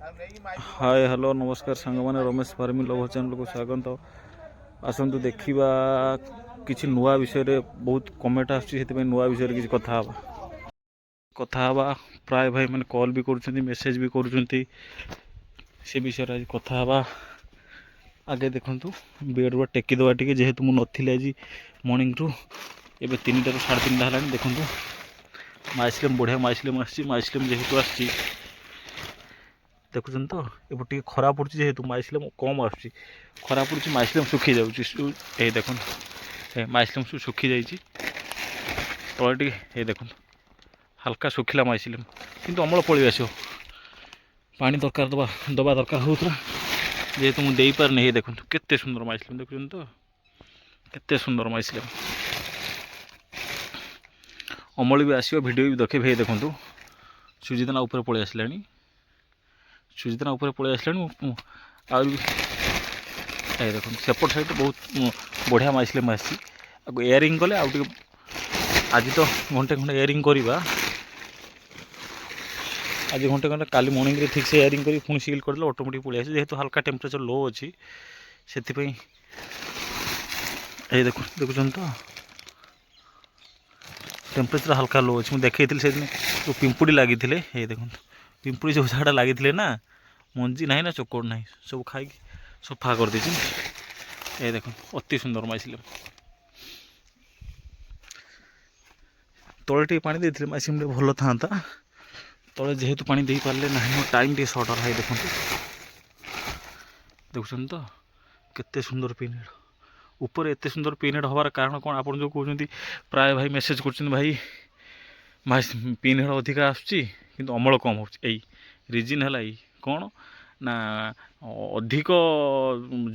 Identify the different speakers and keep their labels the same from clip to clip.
Speaker 1: Hi hello नमस्कार सांग मैंने रमेश फार्मिंग लव चैनल को स्वागत। आसतु देखा किसी नुआ विषय बहुत कमेंट आसुँच नुआ विषय किसी कथा प्राय भाई मैंने कॉल भी कर मेसेज भी कर से विषय आज कथा आगे देखु बेड रू टेकीदे टे जेहेतु मुझे नथी आज मॉर्निंग रू एवं 3टा ରୁ 3:30 है देखो माइसलेम बढ़िया माइसलेम आइसलेम जेहेतु आसी देखुन तो ये खरा पड़ी जेहेतु माइसलेम कम आसूँ खरा पड़ी माइसलेम सुखी जाऊँगी देख माइसलेम सब सुखी जा तले ये देख हल्का सुखिला माइसलेम किंतु अमल पलि आस पानी दरकार दबा दबा दरकार होता जेहेतु मुझे दे पारनी ये देखो केते सुंदर माइसलेम देखुन तो केते सुंदर माइसलेम अमल भी आसो भिडियो भी देखे भाई देखूँ सुजितना उपर पलि आसला सुजितना उपर पलि आसला देखो सेपट साइड बहुत बढ़िया माइसलेम आसी एयरिंग कले आउ आज तो घंटे खंडे एयरिंग करवा आज घंटे खंडे काली मॉर्निंग रे ठीक से एयरिंग कर पुणी सील करदे ऑटोमेटिक पलि आसे जेहेतु हल्का टेम्परेचर लो अच्छी से देखो देखुन तो टेम्परेचर हल्का लो अच्छी मुझे देखी से जो पिंपुड़ी लगी ये देखो पिंपुड़ी जो जगह लगी ना मंजी ना ना चोकोड़ ना सब खाई सफा कर दी ये देखो अति सुंदर माइसलेम तले टे पानी देते माइसलेम भल था तले जेहेतु पानी दे पारे ना टाइम टे सर्ट रहा देखो देखुन तो केते सुंदर पिनेड ऊपर एत सुंदर पिनेड हबार कारण कौन आप जो कहते प्राय भाई मेसेज कर भाई पिनेड अधिका आसूँ किंतु अमल कम हो रिजन है कौन ना अधिक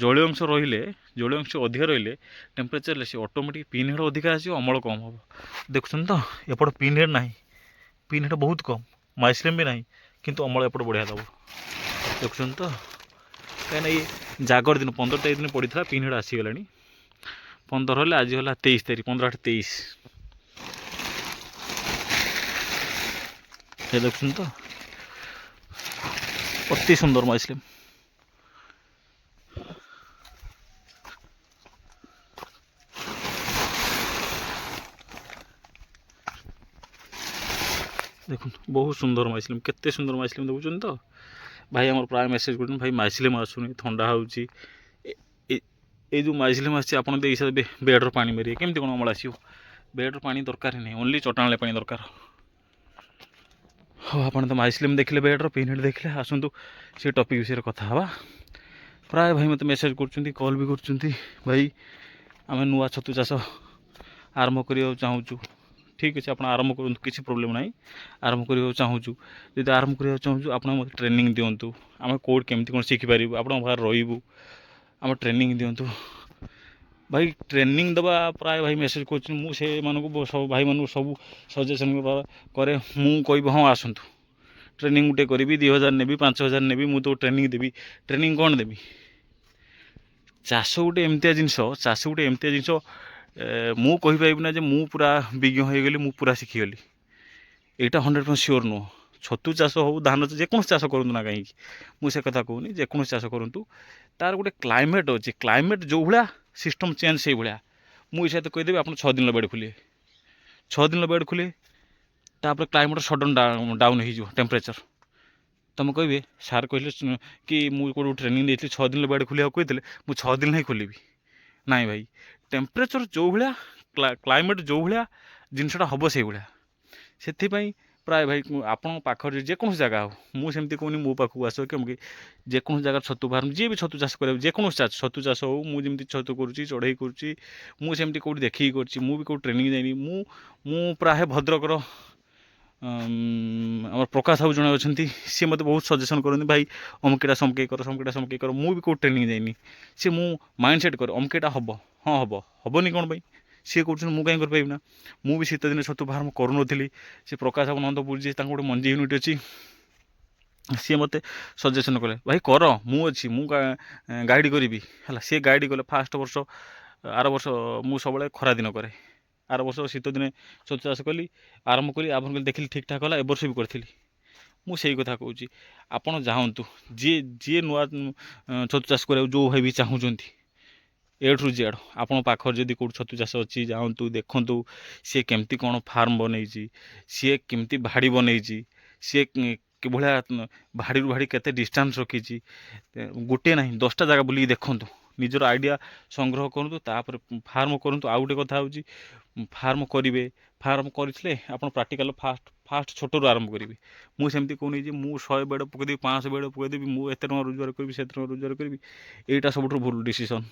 Speaker 1: जलीय अंश रहिले जलीय अंश अधिक रहिले टेम्परेचर से ऑटोमेटिक पिनेड अधिका आस अमल कम हम देखुन तो एपट पिनेड ना पिनेड बहुत कम माइसलेम भी ना किंतु अमल एपट बढ़िया दब देखुन तो कहीं ये जागर दिन 15 तारीख दिन पड़ा पिनेड आसीगला 15 हेल्ला आज है 23 तारीख 15 23 ये देखुन तो अति सुंदर माइसलेम देखो बहुत सुंदर माइसलेम केते सुंदर माइसलेम देखुन तो भाई आम प्राय मेसेज कर भाई माइसलेम आसुनी थंडा हो जो माइसलेम आसी आप बेड्र पानी मारे केमती कौन अमल आसो बेड्र पानी दरकार नहीं ओनली चटाण पानी दरकार हाँ आप तो माइसलेम देखले बेड्र पिनेड देखले आसतु से टॉपिक विषय कथा हाँ प्राय भाई मत मेसेज कर कॉल भी कर भाई आम नुआ छतु चाष आरंभ करने चाहूँ ठीक अच्छे आप आरंभ करूँ किसी प्रोब्लेम ना आरंभ करने चाहूँ जब आरंभ करने चाहूँ आप मत ट्रेनिंग दिंतु आम कौट केमती कौन शिखिपारू आप रू आम ट्रेनिंग दिंतु भाई ट्रेनिंग दबा प्राय भाई मेसेज कर सब भाई मानू सब सजेसन करे मु कह हाँ आसतु ट्रेनिंग गोटे करी 2000 नेबी 5000 नेबी मु तो ट्रेनिंग देवी ट्रेनिंग कौन देवी चाष गोटे एमतिया जिनस चाष गोटे एमतिया जिनस मु कहीपर ना मु पूरा विज्ञ हो गली मु पूरा शिखिगली यहाँ 100% सियोर नुह छतु चाष हो धान जेको चाष करूँ ना कहीं मुझे कथा कहूनी जेको चाष करूँ तार गोटे क्लाइमेट अच्छे क्लाइमेट जो भाया सिस्टम चेंज से भाया मुझे तो कहीदेवी आप 6 दिन बेड खुले 6 दिन बेड खुले तापर क्लाइमेट सडन डाउन हो टेम्परेचर तुम कहे सार कहले कि मुझे ट्रेनिंग देती 6 दिन बेड खुले कहते मुझे 6 दिन ही खोलि ना भाई टेम्परेचर जो भाया क्लाइमेट जो भाया जिनसा हम से भाया से प्राय भाई आपण पाखर जेको जगह हो मुझे कहूनी मो पाखक आस कमी जेको जगह छतु फार्म जी भी छतु चाष कर जेको छतु चाष हो मुझे छतु करुँची चढ़ई करुँची मुझे कौट देखिए करी ट्रेनिंग जाइनी मु प्राय भद्रकर आम प्रकाश बाबू जड़े अच्छा सी मत बहुत सजेसन करते भाई अमकेटा समके कर मु भी कौट ट्रेनिंग जाइनी सी मु माइंड सेट कर अमकेटा हम हाँ हम हेनी कौन भाई सी कौन मुझे कहीं करना मु भी शीत दिन छतु फार्म करूनी से प्रकाश बाबू नंदपुर जी गोटे मंजी यूनिट अच्छी सी मत सजेसन कले भाई कर मु अच्छी मु गाइड करी है सी गाइड कले फास्ट वर्ष आर वर्ष मु सब खरा दिन कै आर वर्ष शीत दिन छतु चाष कली आरंभ कली आप देखिली ठीक ठाक है ए वर्ष भी करी ମୁଁ ସେଇ କଥା କହୁଛି ଆପଣ ଯାଆନ୍ତୁ ଯିଏ ଯିଏ ନୂଆ ଛତୁ ଚାଷ କରିବାକୁ ଯେଉଁ ଭାଇ ବି ଚାହୁଁଛନ୍ତି ଏଠୁ ଜେଡ଼ ଆପଣ ପାଖରେ ଯଦି କେଉଁଠି ଛତୁ ଚାଷ ଅଛି ଯାଆନ୍ତୁ ଦେଖନ୍ତୁ ସିଏ କେମିତି କ'ଣ ଫାର୍ମ ବନେଇଛି, ସିଏ କେମିତି ଭାଡ଼ି ବନେଇଛି, ସିଏ କିଭଳିଆ ଭାଡ଼ିରୁ ଭାଡ଼ି କେତେ ଡିଷ୍ଟାନ୍ସ ରଖିଛି, ଗୋଟିଏ ନାହିଁ 10ଟା ଜାଗା ବୁଲିକି ଦେଖନ୍ତୁ, ନିଜର ଆଇଡ଼ିଆ ସଂଗ୍ରହ କରନ୍ତୁ, ତାପରେ ଫାର୍ମ କରନ୍ତୁ। ଆଉ ଗୋଟେ କଥା ହେଉଛି ଫାର୍ମ କରିବେ, ଫାର୍ମ କରିଥିଲେ ଆପଣ ପ୍ରାକ୍ଟିକାଲ ଫାଷ୍ଟ ଛୋଟରୁ ଆରମ୍ଭ କରିବେ। ମୁଁ ସେମିତି କହୁନି ଯେ ମୁଁ 100 ବେଡ଼ ପକାଇଦେବି 500 ବେଡ଼ ପକାଇଦେବି ମୁଁ ଏତେ ଟଙ୍କା ରୋଜଗାର କରିବି ସେତେ ଟଙ୍କା ରୋଜଗାର କରିବି, ଏଇଟା ସବୁଠୁ ଭୁଲ ଡିସିସନ୍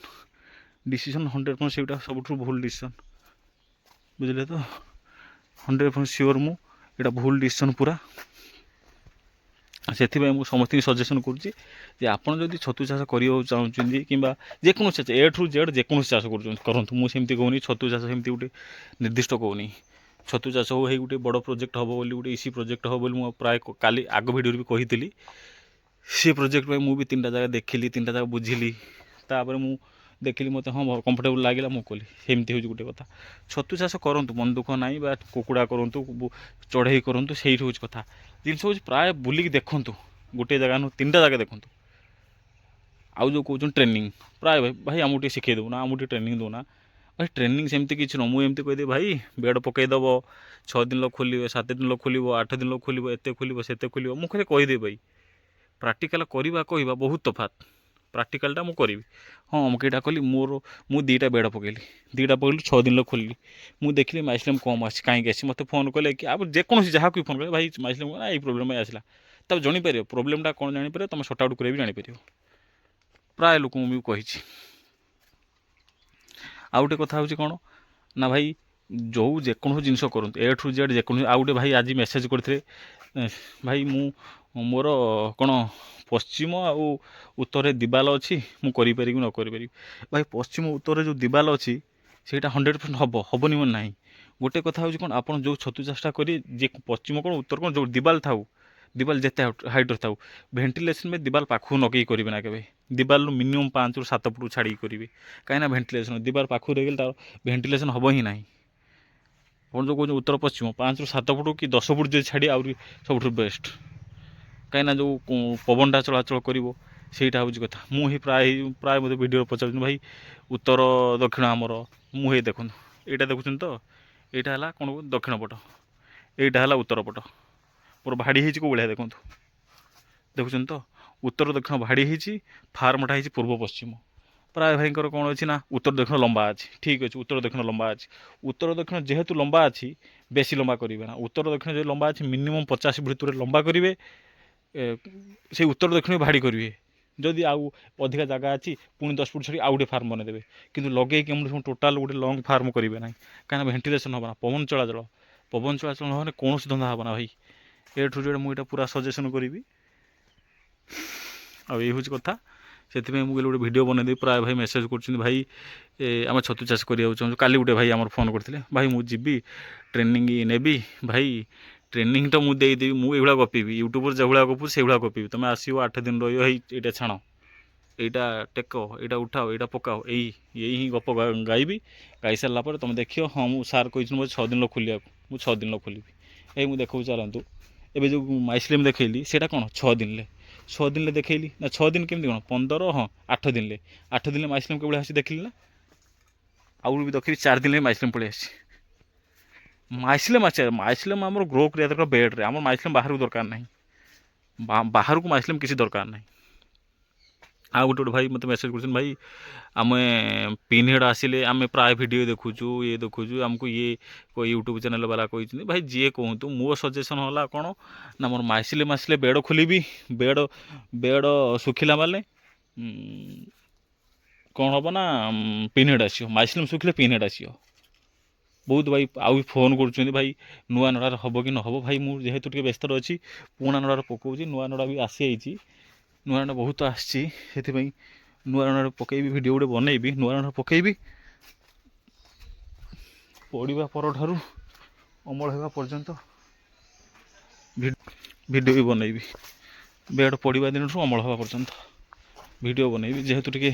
Speaker 1: 100% ସେଇଟା ସବୁଠୁ ଭୁଲ ଡିସିସନ୍, ବୁଝିଲେ ତ 100% ସିଓର ମୁଁ ଏଇଟା ଭୁଲ ଡିସିସନ୍ ପୁରା। ସେଥିପାଇଁ ମୁଁ ସମସ୍ତଙ୍କୁ ସଜେସନ୍ କରୁଛି ଯେ ଆପଣ ଯଦି ଛତୁ ଚାଷ କରିବାକୁ ଚାହୁଁଛନ୍ତି କିମ୍ବା ଯେକୌଣସି ଚାଷ A ଠୁ Z ଯେକୌଣସି ଚାଷ କରୁଛନ୍ତି କରନ୍ତୁ। ମୁଁ ସେମିତି କହୁନି ଛତୁ ଚାଷ ସେମିତି ଗୋଟେ ନିର୍ଦ୍ଦିଷ୍ଟ କହୁନି, ଛତୁ ଚାଷ ହଉ ହେଇ ଗୋଟେ ବଡ଼ ପ୍ରୋଜେକ୍ଟ ହେବ ବୋଲି ଗୋଟେ ଇସି ପ୍ରୋଜେକ୍ଟ ହେବ ବୋଲି ମୁଁ ପ୍ରାୟ କାଲି ଆଗ ଭିଡ଼ିଓରେ ବି କହିଥିଲି। ସେ ପ୍ରୋଜେକ୍ଟ ପାଇଁ ମୁଁ ବି 3ଟା ଜାଗା ଦେଖିଲି, 3ଟା ଜାଗା ବୁଝିଲି, ତାପରେ ମୁଁ ଦେଖିଲି ମୋତେ ହଁ କମ୍ଫର୍ଟେବୁଲ୍ ଲାଗିଲା, ମୁଁ କଲି। ସେମିତି ହେଉଛି ଗୋଟେ କଥା। ଛତୁ ଚାଷ କରନ୍ତୁ ମନ ଦୁଃଖ ନାହିଁ, ବା କୁକୁଡ଼ା କରନ୍ତୁ, ଚଢ଼େଇ କରନ୍ତୁ, ସେଇଠି ହେଉଛି କଥା। ଜିନିଷ ହେଉଛି ପ୍ରାୟ ବୁଲିକି ଦେଖନ୍ତୁ, ଗୋଟିଏ ଜାଗା ନୁହଁ 3ଟା ଜାଗା ଦେଖନ୍ତୁ। ଆଉ ଯେଉଁ କହୁଛନ୍ତି ଟ୍ରେନିଂ, ପ୍ରାୟ ଭାଇ ଆମକୁ ଟିକେ ଶିଖେଇ ଦେବୁ ନା, ଆମକୁ ଟିକେ ଟ୍ରେନିଂ ଦେଉନା, ଭାଇ ଟ୍ରେନିଂ ସେମିତି କିଛି ନୁହଁ। ମୁଁ ଏମିତି କହିଦେବି ଭାଇ ବେଡ଼ ପକାଇଦେବ, 6 ଦିନ ଖୋଲିବ, 7 ଦିନ ଖୋଲିବ, 8 ଦିନ ଖୋଲିବ, ଏତେ ଖୋଲିବ ସେତେ ଖୋଲିବ, ମୁଁ ଖାଲି କହିଦେବି ଭାଇ। ପ୍ରାକ୍ଟିକାଲ କରିବା କହିବା ବହୁତ ତଫାତ୍। ପ୍ରାକ୍ଟିକାଲଟା ମୁଁ କରିବି, ହଁ ମୁଁ ଏଇଟା କଲି, ମୁଁ 2ଟା ବେଡ଼ ପକାଇଲି, 2ଟା ପକାଇଲି 6 ଦିନ ଖୋଲିଲି, ମୁଁ ଦେଖିଲି ମାଇସ୍ଲେମ୍ କମ୍ ଆସିଛି, କାହିଁକି ଆସିଛି, ମୋତେ ଫୋନ୍ କଲେ କି ଆଉ ଯେକୌଣସି ଯାହାକୁ ବି ଫୋନ୍ କଲେ ଭାଇ ମାଇସ୍ଲେମ୍ ଏଇ ପ୍ରୋବ୍ଲେମ୍ ପାଇଁ ଆସିଲା, ତାପରେ ଜାଣିପାରିବ ପ୍ରୋବ୍ଲେମ୍ଟା କ'ଣ, ଜାଣିପାରିବ ତୁମେ ସର୍ଟ ଆଉଟ୍ କରିବା ବି ଜାଣିପାରିବ। ପ୍ରାୟ ଲୋକଙ୍କୁ ମୁଁ କହିଛି। ଆଉ ଗୋଟେ କଥା ହେଉଛି କ'ଣ ନା ଭାଇ ଯେଉଁ ଯେକୌଣସି ଜିନିଷ କରନ୍ତୁ A ଠୁ Z ଯେକୌଣସି। ଆଉ ଗୋଟେ ଭାଇ ଆଜି ମେସେଜ୍ କରିଥିଲେ ଭାଇ ମୋର କ'ଣ ପଶ୍ଚିମ ଆଉ ଉତ୍ତରରେ ଦିବାଲ ଅଛି, ମୁଁ କରିପାରିବି ନ କରିପାରିବି। ଭାଇ ପଶ୍ଚିମ ଉତ୍ତରରେ ଯେଉଁ ଦିବାଲ ଅଛି ସେଇଟା 100% ହେବନି ମାନେ ନାହିଁ। ଗୋଟେ କଥା ହେଉଛି କ'ଣ ଆପଣ ଯେଉଁ ଛତୁ ଚାଷଟା କରି ଯେ ପଶ୍ଚିମ କ'ଣ ଉତ୍ତର କ'ଣ ଯେଉଁ ଦିବାଲ ଥାଉ, ଦିବାଲ ଯେତେ ହାଇଟ୍ର ଥାଉ, ଭେଣ୍ଟିଲେସନ୍ ପାଇଁ ଦିବାଲ ପାଖକୁ ନଗେଇ କରିବେ ନା କେବେ। ଦିବାଲରୁ ମିନିମମ୍ 5ରୁ 7 ଫୁଟ ଛାଡ଼ିକି କରିବେ, କାହିଁକିନା ଭେଣ୍ଟିଲେସନ୍ ଦିବାଲ ପାଖକୁ ରହିଗଲେ ତାର ଭେଣ୍ଟିଲେସନ୍ ହେବ ହିଁ ନାହିଁ। ଆପଣ ଯେଉଁ କହୁଛନ୍ତି ଉତ୍ତର ପଶ୍ଚିମ 5ରୁ 7 ଫୁଟ କି 10 ଫୁଟ ଯଦି ଛାଡ଼ି ଆହୁରି ସବୁଠୁ ବେଷ୍ଟ, କାହିଁକିନା ଯେଉଁ ପବନଟା ଚଳାଚଳ କରିବ ସେଇଟା ହେଉଛି କଥା। ମୁଁ ହିଁ ପ୍ରାୟ ମୋତେ ଭିଡ଼ିଓରେ ପଚାରୁଛନ୍ତି ଭାଇ ଉତ୍ତର ଦକ୍ଷିଣ ଆମର, ମୁଁ ହେଇ ଦେଖନ୍ତୁ ଏଇଟା ଦେଖୁଛନ୍ତି ତ, ଏଇଟା ହେଲା କ'ଣ ଦକ୍ଷିଣ ପଟ, ଏଇଟା ହେଲା ଉତ୍ତର ପଟ, ମୋର ଭାଡ଼ି ହେଇଛି କେଉଁ ଭଳିଆ ଦେଖନ୍ତୁ, ଦେଖୁଛନ୍ତି ତ ଉତ୍ତର ଦକ୍ଷିଣ ଭାଡ଼ି ହେଇଛି, ଫାର୍ମଟା ହେଇଛି ପୂର୍ବ ପଶ୍ଚିମ। ପ୍ରାୟ ଭାଇଙ୍କର କ'ଣ ଅଛି ନା ଉତ୍ତର ଦକ୍ଷିଣ ଲମ୍ବା ଅଛି, ଠିକ୍ ଅଛି ଉତ୍ତର ଦକ୍ଷିଣ ଲମ୍ବା ଅଛି। ଉତ୍ତର ଦକ୍ଷିଣ ଯେହେତୁ ଲମ୍ବା ଅଛି ବେଶୀ ଲମ୍ବା କରିବେ ନା, ଉତ୍ତର ଦକ୍ଷିଣ ଯଦି ଲମ୍ବା ଅଛି ମିନିମମ୍ 50 ଭିତରେ ଲମ୍ବା କରିବେ, ସେଇ ଉତ୍ତର ଦକ୍ଷିଣ ଭାଡ଼ି କରିବେ। ଯଦି ଆଉ ଅଧିକା ଜାଗା ଅଛି ପୁଣି 10 ଫୁଟ ଛାଡ଼ି ଆଉ ଗୋଟେ ଫାର୍ମ ବନେଇଦେବେ, କିନ୍ତୁ ଲଗେଇକି ଆମର ଟୋଟାଲ୍ ଗୋଟେ ଲଙ୍ଗ୍ ଫାର୍ମ କରିବେ ନାହିଁ, କାହିଁକିନା ଭେଣ୍ଟିଲେସନ୍ ହେବ ନା, ପବନ ଚଳାଚଳ ନହେଲେ କୌଣସି ଧନ୍ଦା ହେବ ନା ଭାଇ। A ଠୁ Z ମୁଁ ଏଇଟା ପୁରା ସଜେସନ୍ କରିବି। ଆଉ ଏଇ ହେଉଛି କଥା। ସେଥିପାଇଁ ମୁଁ କହିଲି ଗୋଟେ ଭିଡ଼ିଓ ବନେଇଦେବି। ପ୍ରାୟ ଭାଇ ମେସେଜ୍ କରୁଛନ୍ତି ଭାଇ ଆମେ ଛତୁ ଚାଷ କରିବାକୁ ଚାହୁଁଛୁ। କାଲି ଗୋଟେ ଭାଇ ଆମର ଫୋନ୍ କରିଥିଲେ, ଭାଇ ମୁଁ ଯିବି ଟ୍ରେନିଂ ନେବି, ଭାଇ ଟ୍ରେନିଂ ତ ମୁଁ ଦେଇଦେବି, ମୁଁ ଏଇଭଳିଆ ଗପିବି, ୟୁଟ୍ୟୁବରେ ଯେଉଁଭଳିଆ ଗପୁଛି ସେଇଭଳିଆ ଗପିବି, ତୁମେ ଆସିବ 8 ଦିନ ରହିବ, ହେଇ ଏଇଟା ଛାଣ, ଏଇଟା ଟେକ, ଏଇଟା ଉଠାଅ, ଏଇଟା ପକାଅ, ଏଇ ହିଁ ଗପ ଗାଇବି। ଗାଇ ସାରିଲା ପରେ ତୁମେ ଦେଖିବ ହଁ ମୁଁ ସାର୍ କହିଛନ୍ତି ମୋତେ 6 ଦିନ ଖୋଲିବାକୁ, ମୁଁ 6 ଦିନ ଖୋଲିବି। ଏଇ ମୁଁ ଦେଖାଉଛି ଚାଲନ୍ତୁ, ଏବେ ଯେଉଁ ମାଇସ୍ଲେମ୍ ଦେଖେଇଲି ସେଇଟା କ'ଣ 6 ଦିନରେ ଦେଖେଇଲି ନା, 6 ଦିନ କେମିତି କ'ଣ 15, ହଁ 8 ଦିନରେ, 8 ଦିନରେ ମାଇସ୍ଲେମ୍ କେଉଁଭଳିଆ ଆସିଛି ଦେଖିଲି ନା। ଆଉ ବି ଦେଖିବି 4 ଦିନରେ ମାଇସ୍ଲେମ୍ ପଳେଇ ଆସିଛି। ମାଇସ୍ଲେମ୍ ଆମର ଗ୍ରୋ କରିବା ଦରକାର ବେଡ଼୍ରେ, ଆମର ମାଇସ୍ଲେମ୍ ବାହାରକୁ ଦରକାର ନାହିଁ, ବାହାରକୁ ମାଇସ୍ଲେମ୍ କିଛି ଦରକାର ନାହିଁ। ଆଉ ଗୋଟେ ଭାଇ ମୋତେ ମେସେଜ୍ କରୁଛନ୍ତି ଭାଇ ଆମେ ପିନ୍ହେଡ଼ ଆସିଲେ ଆମେ ପ୍ରାୟ ଭିଡ଼ିଓ ଦେଖୁଛୁ, ଦେଖୁଛୁ ଆମକୁ ୟୁଟ୍ୟୁବ୍ ଚ୍ୟାନେଲ୍ ବାଲା କହିଛନ୍ତି, ଭାଇ ଯିଏ କୁହନ୍ତୁ ମୋ ସଜେସନ୍ ହେଲା କ'ଣ ନା ମୋର ମାଇସ୍ଲେମ୍ ଆସିଲେ ବେଡ଼ ଖୋଲିବି, ବେଡ଼ ଶୁଖିଲା ମାନେ କ'ଣ ହେବ ନା ପିନ୍ହେଡ଼ ଆସିବ, ମାଇସ୍ଲେମ୍ ଶୁଖିଲେ ପିନ୍ହେଡ଼ ଆସିବ। ବହୁତ ଭାଇ ଆଉ ବି ଫୋନ୍ କରୁଛନ୍ତି ଭାଇ ନୂଆ ନଡ଼ାରେ ହେବ କି ନ ହେବ। ଭାଇ ମୁଁ ଯେହେତୁ ଟିକେ ବ୍ୟସ୍ତରେ ଅଛି ପୁରୁଣା ନଡ଼ାରେ ପକାଉଛି, ନୂଆ ନଡ଼ା ବି ଆସିଯାଇଛି, ନୂଆ ନଡ଼ା ବହୁତ ଆସିଛି, ସେଥିପାଇଁ ନୂଆ ନଡ଼ାରେ ପକାଇବି, ଭିଡ଼ିଓ ଗୋଟେ ବନେଇବି, ନୂଆ ନଡ଼ାରେ ପକାଇବି, ପଡ଼ିବା ପରଠାରୁ ଅମଳ ହେବା ପର୍ଯ୍ୟନ୍ତ ଭିଡ଼ିଓ ବି ବନେଇବି, ବେଡ଼ ପଡ଼ିବା ଦିନଠୁ ଅମଳ ହେବା ପର୍ଯ୍ୟନ୍ତ ଭିଡ଼ିଓ ବନେଇବି। ଯେହେତୁ ଟିକେ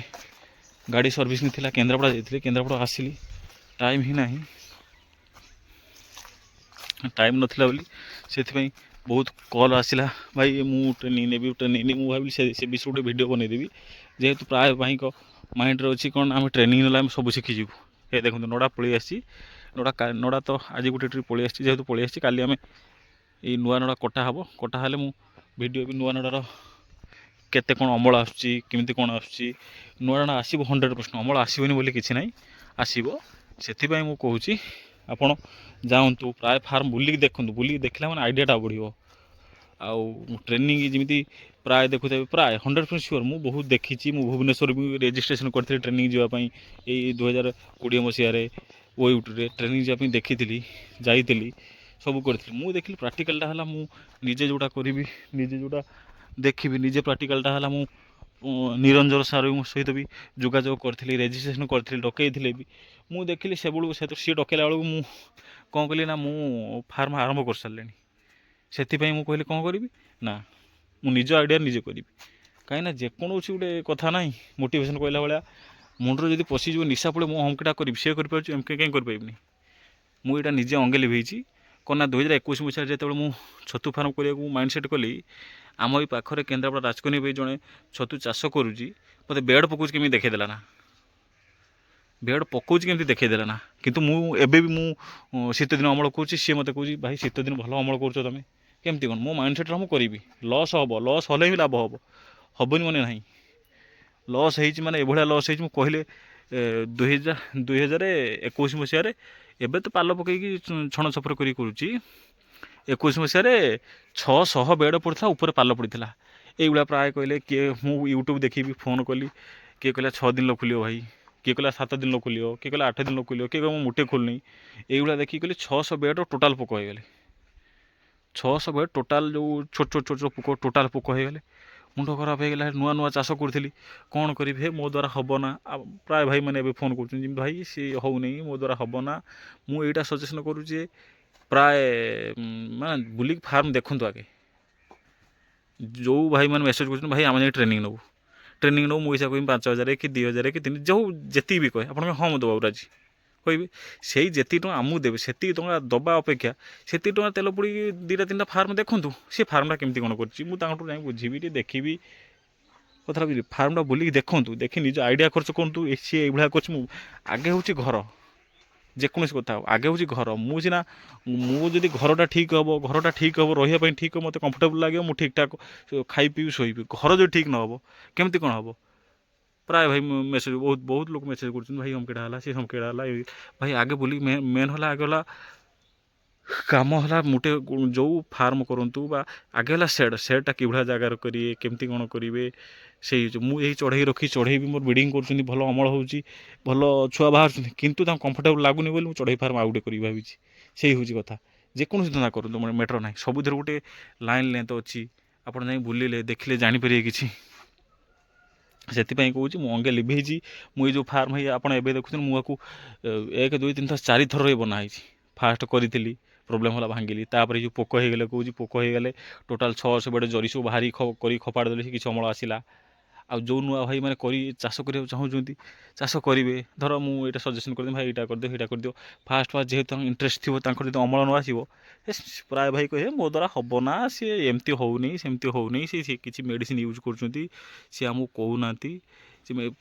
Speaker 1: ଗାଡ଼ି ସର୍ଭିସିଂ ଥିଲା, କେନ୍ଦ୍ରାପଡ଼ା ଯାଇଥିଲି, କେନ୍ଦ୍ରାପଡ଼ା ଆସିଲି, ଟାଇମ୍ ହିଁ ନାହିଁ, ଟାଇମ୍ ନଥିଲା ବୋଲି ସେଥିପାଇଁ ବହୁତ କଲ୍ ଆସିଲା ଭାଇ ମୁଁ ଟ୍ରେନିଂ ନେବି ମୁଁ ଭାବିଲି ସେ ବିଷୟରେ ଗୋଟେ ଭିଡ଼ିଓ ବନେଇଦେବି ଯେହେତୁ ପ୍ରାୟ ଭାଇଙ୍କ ମାଇଣ୍ଡରେ ଅଛି କ'ଣ ଆମେ ଟ୍ରେନିଂ ନେଲେ ଆମେ ସବୁ ଶିଖିଯିବୁ। ଏ ଦେଖନ୍ତୁ ନଡ଼ା ପଳେଇ ଆସିଛି, ନଡ଼ା ତ ଆଜି ଗୋଟେ ଟ୍ରିପ୍ ପଳେଇ ଆସିଛି, ଯେହେତୁ ପଳେଇ ଆସିଛି କାଲି ଆମେ ଏଇ ନୂଆ ନଡ଼ା କଟା ହେବ, କଟା ହେଲେ ମୁଁ ଭିଡ଼ିଓ ବି ନୂଆ ନଡ଼ାର କେତେ କ'ଣ ଅମଳ ଆସୁଛି କେମିତି କ'ଣ ଆସୁଛି। ନୂଆ ନଡ଼ା ଆସିବ 100%, ଅମଳ ଆସିବନି ବୋଲି କିଛି ନାହିଁ, ଆସିବ। ସେଥିପାଇଁ ମୁଁ କହୁଛି ଆପଣ ଯାଆନ୍ତୁ ପ୍ରାୟ ଫାର୍ମ ବୁଲିକି ଦେଖନ୍ତୁ, ବୁଲିକି ଦେଖିଲା ମାନେ ଆଇଡ଼ିଆଟା ବଢ଼ିବ। ଆଉ ଟ୍ରେନିଂ ଯେମିତି ପ୍ରାୟ ଦେଖୁଥିବେ ପ୍ରାୟ 100% ସିଓର ମୁଁ ବହୁତ ଦେଖିଛି। ମୁଁ ଭୁବନେଶ୍ୱର ବି ରେଜିଷ୍ଟ୍ରେସନ୍ କରିଥିଲି ଟ୍ରେନିଂ ଯିବା ପାଇଁ ଏଇ 2020 ମସିହାରେ OUTରେ ଟ୍ରେନିଂ ଯିବା ପାଇଁ ଦେଖିଥିଲି, ଯାଇଥିଲି, ସବୁ କରିଥିଲି। ମୁଁ ଦେଖିଲି ପ୍ରାକ୍ଟିକାଲଟା ହେଲା ମୁଁ ନିଜେ ଯେଉଁଟା କରିବି, ନିଜେ ଯେଉଁଟା ଦେଖିବି, ନିଜେ ପ୍ରାକ୍ଟିକାଲଟା ହେଲା ମୁଁ ନିରଞ୍ଜନ ସାର୍ଙ୍କ ସହିତ ବି ଯୋଗାଯୋଗ କରିଥିଲି, ରେଜିଷ୍ଟ୍ରେସନ୍ କରିଥିଲି, ଡକେଇଥିଲେ ବି। ମୁଁ ଦେଖିଲି ସେବେଳକୁ ସିଏ ଡକେଇଲା ବେଳକୁ ମୁଁ କ'ଣ କଲି ନା ମୁଁ ଫାର୍ମ ଆରମ୍ଭ କରିସାରିଲିଣି। ସେଥିପାଇଁ ମୁଁ କହିଲି କ'ଣ କରିବି ନା ମୁଁ ନିଜ ଆଇଡ଼ିଆ ନିଜେ କରିବି। କାହିଁକିନା ଯେକୌଣସି ଗୋଟେ କଥା ନାହିଁ ମୋଟିଭେସନ୍ କହିଲା ଭଳିଆ ମୁଣ୍ଡରେ ଯଦି ପଶିଯିବ ନିଶା ପଡ଼େ ମୁଁ ଅମକେଟା କରିବି, ସିଏ କରିପାରୁଛି ଏମକେ କାହିଁ କରିପାରିବିନି। ମୁଁ ଏଇଟା ନିଜେ ଅଙ୍ଗେ ଲିଭେଇଛି। କ'ଣ ନା 2021 ମସିହାରେ ଯେତେବେଳେ ମୁଁ ଛତୁ ଫାର୍ମ କରିବାକୁ ମାଇଣ୍ଡ ସେଟ୍ କଲି, ଆମ ଏଇ ପାଖରେ କେନ୍ଦ୍ରାପଡ଼ା ରାଜକନି ବି ଜଣେ ଛତୁ ଚାଷ କରୁଛି, ମୋତେ ବେଡ଼ ପକାଉଛି କେମିତି ଦେଖେଇଦେଲା ନା, ବେଡ଼ ପକାଉଛି କେମିତି ଦେଖେଇଦେଲା ନା। କିନ୍ତୁ ମୁଁ ଏବେ ବି ମୁଁ ଶୀତଦିନ ଅମଳ କରୁଛି, ସିଏ ମୋତେ କହୁଛି ଭାଇ ଶୀତଦିନ ଭଲ ଅମଳ କରୁଛ ତୁମେ, କେମିତି କ'ଣ। ମୋ ମାଇଣ୍ଡ ସେଟ୍ରେ ମୁଁ କରିବି, ଲସ୍ ହେବ, ଲସ୍ ହେଲେ ହିଁ ଲାଭ ହେବ, ହେବନି ମାନେ ନାହିଁ। ଲସ୍ ହେଇଛି ମାନେ ଏଭଳିଆ ଲସ୍ ହେଇଛି ମୁଁ କହିଲେ 2021 ମସିହାରେ, ଏବେ ତ ପାଲ ପକାଇକି ଛଣ ଛପର କରି କରୁଛି, 21 ମସିହାରେ 600 ବେଡ଼ ପଡ଼ିଥିଲା, ଉପରେ ପାଲ ପଡ଼ିଥିଲା। ଏଇଭଳିଆ ପ୍ରାୟ କହିଲେ, କିଏ ମୁଁ ୟୁଟ୍ୟୁବ୍ ଦେଖିବି ଫୋନ୍ କଲି, କିଏ କହିଲା 6 ଦିନ ଖୋଲିବ ଭାଇ, କିଏ କହିଲା 7 ଦିନ ଖୋଲିବ, କିଏ କହିଲା 8 ଦିନ ଖୋଲିବ, କିଏ କହିଲା ମୁଁ ମୋଟେ ଖୋଲୁନି। ଏଇଭଳିଆ ଦେଖିକି କହିଲି 600 ବେଡ଼ ଟୋଟାଲ୍ ପୋକ ହେଇଗଲେ। 600 ବେଡ଼ ଟୋଟାଲ୍ ଯେଉଁ ଛୋଟ ଛୋଟ ପୋକ ଟୋଟାଲ୍ ପୋକ ହେଇଗଲେ। ମୁଣ୍ଡ ଖରାପ ହେଇଗଲା। ନୂଆ ନୂଆ ଚାଷ କରୁଥିଲି, କ'ଣ କରିବି ହେ ମୋ ଦ୍ୱାରା ହେବ ନା। ଆଉ ପ୍ରାୟ ଭାଇମାନେ ଏବେ ଫୋନ୍ କରୁଛନ୍ତି ଯେମିତି ଭାଇ ସିଏ ହେଉନି, ମୋ ଦ୍ୱାରା ହେବ ନା। ମୁଁ ଏଇଟା ସଜେସନ୍ କରୁଛି ଯେ ପ୍ରାୟ ମାନେ ବୁଲିକି ଫାର୍ମ ଦେଖନ୍ତୁ ଆଗେ। ଯେଉଁ ଭାଇମାନେ ମେସେଜ୍ କରୁଛନ୍ତି ଭାଇ ଆମେ ଯାଇ ଟ୍ରେନିଂ ନେବୁ ମୁଁ ପଇସା କହିବି 5,000 କି 2,000 କି 3,000 ଯେଉଁ ଯେତିକି ବି କହେ ଆପଣଙ୍କ ହଁ ମୁଁ ଦେବାକୁ ରାଜି କହିବି। ସେଇ ଯେତିକି ଟଙ୍କା ଆମକୁ ଦେବେ, ସେତିକି ଟଙ୍କା ଦେବା ଅପେକ୍ଷା ସେତିକି ଟଙ୍କା ତେଲ ପଡ଼ିକି 2-3ଟା ଫାର୍ମ ଦେଖନ୍ତୁ, ସେ ଫାର୍ମଟା କେମିତି କ'ଣ କରୁଛି, ମୁଁ ତାଙ୍କଠୁ ଯାଇ ବୁଝିବି, ଟିକେ ଦେଖିବି କଥାଟା ବୁଝିବି। ଫାର୍ମଟା ବୁଲିକି ଦେଖନ୍ତୁ, ଦେଖି ନିଜ ଆଇଡ଼ିଆ ଖର୍ଚ୍ଚ କରନ୍ତୁ। ସିଏ ଏଇଭଳିଆ କରୁଛି, ମୁଁ ଆଗେ ହେଉଛି ଘର, ଯେକୌଣସି କଥା ହବ ଆଗେ ହେଉଛି ଘର। ମୁଁ ସିନା ମୁଁ ଯଦି ଘରଟା ଠିକ୍ ହେବ ରହିବା ପାଇଁ ଠିକ୍ ହେବ, ମୋତେ କମ୍ଫର୍ଟେବୁଲ୍ ଲାଗିବ, ମୁଁ ଠିକ୍ଠାକ୍ ଖାଇ ପିଇବି ଶୋଇବି। ଘର ଯଦି ଠିକ୍ ନ ହେବ କେମିତି କ'ଣ ହେବ। ପ୍ରାୟ ଭାଇ ମେସେଜ୍ ବହୁତ ଲୋକ ମେସେଜ୍ କରୁଛନ୍ତି ଭାଇ ଅମକେଟା ହେଲା, ସେ ଅମକେଟା ହେଲା। ଭାଇ ଆଗେ ବୁଲିକି ମେନ୍ ହେଲା, ଆଗେ ହେଲା କାମ ହେଲା ଗୋଟେ ଯେଉଁ ଫାର୍ମ କରନ୍ତୁ ବା ଆଗେ ହେଲା ସେଡ଼୍ଟା କିଭଳିଆ ଜାଗାରେ କରିବେ, କେମିତି କ'ଣ କରିବେ। ସେଇ ମୁଁ ଏଇ ଚଢ଼େଇ ରଖି ଚଢ଼େଇ ବି ମୋର ବ୍ରିଡ଼ିଂ କରୁଛନ୍ତି, ଭଲ ଅମଳ ହେଉଛି, ଭଲ ଛୁଆ ବାହାରୁଛନ୍ତି, କିନ୍ତୁ ତାଙ୍କୁ କମ୍ଫର୍ଟେବୁଲ୍ ଲାଗୁନି ବୋଲି ମୁଁ ଚଢ଼େଇ ଫାର୍ମ ଆଉ ଗୋଟେ କରିବି ଭାବିଛି। ସେଇ ହେଉଛି କଥା। ଯେକୌଣସି ଧନ୍ଦା କରନ୍ତୁ ମ୍ୟାଟର୍ ନାହିଁ, ସବୁଥିରେ ଗୋଟେ ଲାଇନ୍ ଲେନ୍ଥ ଅଛି। ଆପଣ ଯାଇ ବୁଲିଲେ ଦେଖିଲେ ଜାଣିପାରିବେ କିଛି। ସେଥିପାଇଁ କହୁଛି ମୁଁ ଅଙ୍ଗେ ଲିଭେଇଛି। ମୁଁ ଏଇ ଯେଉଁ ଫାର୍ମ ହେଇ ଆପଣ ଏବେ ଦେଖୁଛନ୍ତି, ମୁଁ ଆକୁ 1 2 3 4 ଥର ବନା ହେଇଛି। ଫାଷ୍ଟ କରିଥିଲି, ପ୍ରୋବ୍ଲେମ୍ ହେଲା, ଭାଙ୍ଗିଲି। ତାପରେ ଯେଉଁ ପୋକ ହେଇଗଲେ କହୁଛି, ପୋକ ହେଇଗଲେ ଟୋଟାଲ୍ 600 ବେଡ଼ ଜରି ସବୁ ବାହାରି କରି ଖପାଡ଼ି ଦେଲେ, କିଛି ଅମଳ ଆସିଲା। ଆଉ ଯେଉଁ ନୂଆ ଭାଇମାନେ ଚାଷ କରିବାକୁ ଚାହୁଁଛନ୍ତି, ଚାଷ କରିବେ, ଧର ମୁଁ ଏଇଟା ସଜେସନ୍ କରିଦେବି ଭାଇ ଏଇଟା କରିଦିଅ ସେଇଟା କରିଦିଅ। ଫାଷ୍ଟ ଯେହେତୁ ତାଙ୍କ ଇଣ୍ଟରେଷ୍ଟ ଥିବ, ତାଙ୍କର ଯଦି ଅମଳ ନ ଆସିବ, ପ୍ରାୟ ଭାଇ କହିବେ ମୋ ଦ୍ୱାରା ହେବ ନା, ସିଏ ଏମିତି ହେଉନି ସେମିତି ହେଉନି, ସିଏ କିଛି ମେଡ଼ିସିନ୍ ୟୁଜ୍ କରୁଛନ୍ତି, ସିଏ ଆମକୁ କହୁନାହାନ୍ତି।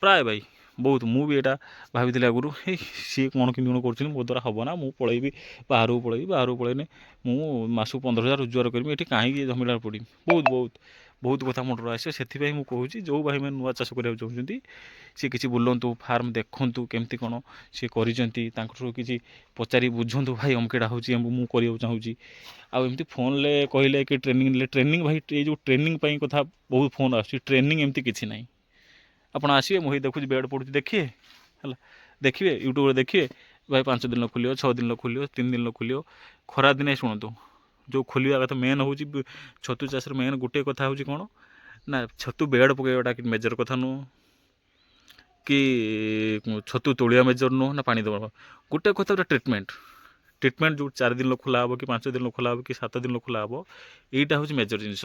Speaker 1: ପ୍ରାୟ ଭାଇ ବହୁତ, ମୁଁ ବି ଏଇଟା ଭାବିଥିଲି ଆଗରୁ, ସିଏ କ'ଣ କେମିତି କ'ଣ କରୁଛନ୍ତି, ମୋ ଦ୍ୱାରା ହେବ ନା, ମୁଁ ପଳେଇବି ବାହାରକୁ ପଳେଇଲେ ମୁଁ ମାସକୁ 15,000 ରୋଜଗାର କରିବି, ଏଠି କାହିଁକି ଝମିଲାରେ ପଡ଼ିବି। ବହୁତ କଥା ମୁଣ୍ଡରେ ଆସିବ। ସେଥିପାଇଁ ମୁଁ କହୁଛି ଯେଉଁ ଭାଇମାନେ ନୂଆ ଚାଷ କରିବାକୁ ଚାହୁଁଛନ୍ତି, ସିଏ କିଛି ବୁଲନ୍ତୁ, ଫାର୍ମ ଦେଖନ୍ତୁ କେମିତି କ'ଣ ସିଏ କରିଛନ୍ତି, ତାଙ୍କଠୁ କିଛି ପଚାରି ବୁଝନ୍ତୁ ଭାଇ ଅମକେଟା ହେଉଛି, ମୁଁ କରିବାକୁ ଚାହୁଁଛି। ଆଉ ଏମିତି ଫୋନ୍ରେ କହିଲେ କି ଟ୍ରେନିଂ ନେଲେ, ଟ୍ରେନିଂ ଭାଇ ଏଇ ଯେଉଁ ଟ୍ରେନିଂ ପାଇଁ କଥା ବହୁତ ଫୋନ୍ ଆସୁଛି, ଟ୍ରେନିଂ ଏମିତି କିଛି ନାହିଁ। ଆପଣ ଆସିବେ, ମୁଁ ଦେଖୁଛି ବେଡ଼ ପଡ଼ୁଛି, ଦେଖିବେ ହେଲା, ଦେଖିବେ ୟୁଟ୍ୟୁବ୍ରେ ଦେଖିବେ ଭାଇ 5 ଦିନ ଖୋଲିବ, 6 ଦିନ ଖୋଲିବ, 3 ଦିନ ଖୋଲିବ। ଖରାଦିନେ ଶୁଣନ୍ତୁ, ଯେଉଁ ଖୋଲିବା କଥା ମେନ୍ ହେଉଛି ଛତୁ ଚାଷରେ ମେନ୍ ଗୋଟେ କଥା ହେଉଛି କ'ଣ ନା, ଛତୁ ବେଡ଼ ପକାଇବାଟା କି ମେଜର କଥା ନୁହଁ, କି ଛତୁ ତୋଳିବା ମେଜର ନୁହଁ, ନା ପାଣି ଦେବା। ଗୋଟେ କଥା ଗୋଟେ ଟ୍ରିଟମେଣ୍ଟ ଯେଉଁ 4 ଦିନ ଖୋଲା ହେବ, କି 5 ଦିନ ଖୋଲା ହେବ, କି 7 ଦିନ ଖୋଲା ହେବ, ଏଇଟା ହେଉଛି ମେଜର ଜିନିଷ।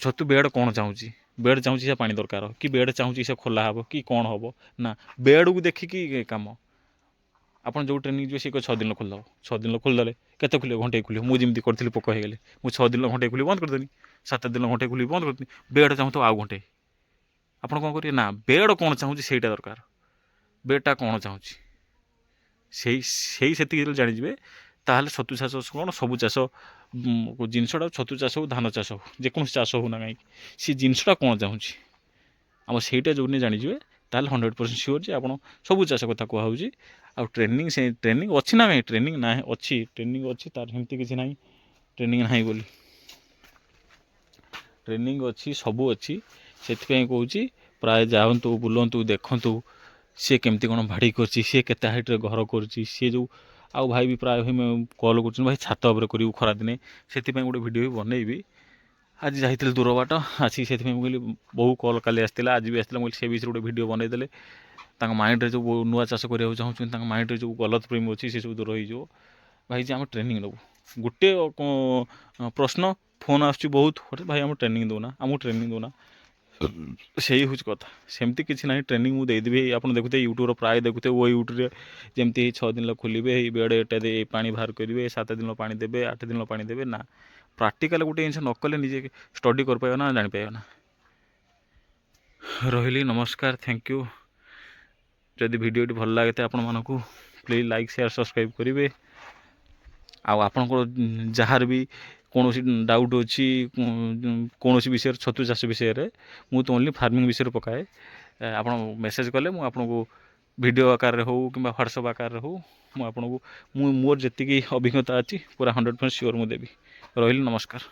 Speaker 1: ଛତୁ ବେଡ଼ କ'ଣ ଚାହୁଁଛି, ବେଡ଼ ଚାହୁଁଛି ସେ ପାଣି ଦରକାର, କି ବେଡ଼ ଚାହୁଁଛି ସେ ଖୋଲା ହେବ କି କ'ଣ ହେବ, ନା ବେଡ଼କୁ ଦେଖିକି କାମ। ଆପଣ ଯେଉଁ ଟ୍ରେନିଂ ଯିବେ ସେ 6 ଦିନ ଖୋଲିଦେବ। 6 ଦିନ ଖୋଲିଦେଲେ କେତେ ଖୋଲିବ? ଘଣ୍ଟେ ଖୋଲିବ। ମୁଁ ଯେମିତି କରିଥିଲି ପୋକ ହେଇଗଲେ, ମୁଁ 6 ଦିନ ଘଣ୍ଟେ ଖୋଲି ବନ୍ଦ କରିଦେଲି, 7 ଦିନ ଘଣ୍ଟେ ଖୋଲି ବନ୍ଦ କରିଦେଲି। ବେଡ଼ ଚାହୁଁଥିବ ଆଉ ଘଣ୍ଟେ, ଆପଣ କ'ଣ କରିବେ ନା ବେଡ଼ କ'ଣ ଚାହୁଁଛି ସେଇଟା ଦରକାର। ବେଡ଼ଟା କ'ଣ ଚାହୁଁଛି ସେଇ ସେତିକି ଯେତେବେଳେ ଜାଣିଯିବେ, ତାହେଲେ ଛତୁ ଚାଷ କ'ଣ ସବୁ ଚାଷ ଜିନିଷଟା, ଛତୁ ଚାଷ ହଉ ଧାନ ଚାଷ ହଉ ଯେକୌଣସି ଚାଷ ହଉ ନା କାହିଁକି, ସେ ଜିନିଷଟା କ'ଣ ଚାହୁଁଛି ଆମର ସେଇଟା ଯେଉଁଦିନ ଜାଣିଯିବେ, ତାହେଲେ 100% ସିଓର ଯେ ଆପଣ ସବୁ ଚାଷ କଥା କୁହାହେଉଛି। ଆଉ ଟ୍ରେନିଂ, ସେ ଟ୍ରେନିଂ ଅଛି ନା କାହିଁ? ଟ୍ରେନିଂ ନାହିଁ, ଅଛି, ଟ୍ରେନିଂ ଅଛି, ତାର ସେମିତି କିଛି ନାହିଁ ଟ୍ରେନିଂ ନାହିଁ ବୋଲି। ଟ୍ରେନିଂ ଅଛି, ସବୁ ଅଛି। ସେଥିପାଇଁ କହୁଛି ପ୍ରାୟ ଯାଆନ୍ତୁ, ବୁଲନ୍ତୁ, ଦେଖନ୍ତୁ ସିଏ କେମିତି କ'ଣ ଭାଡ଼ି କରିଛି, ସିଏ କେତେ ହାଇଟ୍ରେ ଘର କରୁଛି, ସିଏ ଯେଉଁ ଆଉ ଭାଇ ବି ପ୍ରାୟ କଲ୍ କରୁଛନ୍ତି ଭାଇ ଛାତ ଉପରେ କରିବୁ ଖରାଦିନେ, ସେଥିପାଇଁ ଗୋଟେ ଭିଡ଼ିଓ ବି ବନେଇବି। ଆଜି ଯାଇଥିଲି ଦୂର ବାଟ ଆସିକି, ସେଥିପାଇଁ ମୁଁ କହିଲି ବହୁ କଲ୍ କାଲି ଆସିଥିଲା, ଆଜି ବି ଆସିଥିଲା, ମୁଁ କହିଲି ସେ ବିଷୟରେ ଗୋଟେ ଭିଡ଼ିଓ ବନେଇଦେଲେ ତାଙ୍କ ମାଇଣ୍ଡରେ ଯେଉଁ ନୂଆ ଚାଷ କରିବାକୁ ଚାହୁଁଛନ୍ତି, ତାଙ୍କ ମାଇଣ୍ଡରେ ଯେଉଁ ଗଲତ ପ୍ରେମୀ ଅଛି ସେ ସବୁ ଦୂର ହେଇଯିବ। ଭାଇ ଯେ ଆମେ ଟ୍ରେନିଂ ନେବୁ, ଗୋଟେ ପ୍ରଶ୍ନ ଫୋନ୍ ଆସୁଛି ବହୁତ, ଭାଇ ଆମେ ଟ୍ରେନିଂ ଦେଉନା, ଆମକୁ ଟ୍ରେନିଂ ଦେଉନା, ସେଇ ହେଉଛି କଥା। ସେମିତି କିଛି ନାହିଁ, ଟ୍ରେନିଂ ମୁଁ ଦେଇଦେବି। ଆପଣ ଦେଖୁଥିବେ ୟୁଟ୍ୟୁବ୍ର ପ୍ରାୟ ଦେଖୁଥିବେ, ଓ ୟୁଟ୍ୟୁବ୍ରେ ଯେମିତି 6 ଦିନ ଖୋଲିବେ, ଏଇ ବେଡ଼ ଏଟା ଦେଇ ପାଣି ବାହାର କରିବେ, 7 ଦିନ ପାଣି ଦେବେ, 8 ଦିନ ପାଣି ଦେବେ, ନା ପ୍ରାକ୍ଟିକାଲ ଗୋଟେ ଜିନିଷ ନ କଲେ ନିଜେ ଷ୍ଟଡ଼ି କରିପାରିବ ନା, ଜାଣିପାରିବ ନା। ରହିଲି, ନମସ୍କାର, ଥ୍ୟାଙ୍କ ୟୁ। ଯଦି ଭିଡ଼ିଓଟି ଭଲ ଲାଗିଥାଏ ଆପଣମାନଙ୍କୁ, ପ୍ଲିଜ୍ ଲାଇକ୍, ସେୟାର, ସବସ୍କ୍ରାଇବ୍ କରିବେ। ଆଉ ଆପଣଙ୍କର ଯାହାର ବି କୌଣସି ଡାଉଟ୍ ଅଛି କୌଣସି ବିଷୟରେ, ଛତୁ ଚାଷ ବିଷୟରେ, ମୁଁ ତ ଓନ୍ଲି ଫାର୍ମିଂ ବିଷୟରେ ପକାଏ, ଆପଣ ମେସେଜ୍ କଲେ ମୁଁ ଆପଣଙ୍କୁ ଭିଡ଼ିଓ ଆକାରରେ ହେଉ କିମ୍ବା ହ୍ୱାଟ୍ସଆପ୍ ଆକାରରେ ହେଉ, ମୁଁ ଆପଣଙ୍କୁ ମୋର ଯେତିକି ଅଭିଜ୍ଞତା ଅଛି ପୁରା 100% ସିଓର ମୁଁ ଦେବି। ରହିଲି, ନମସ୍କାର।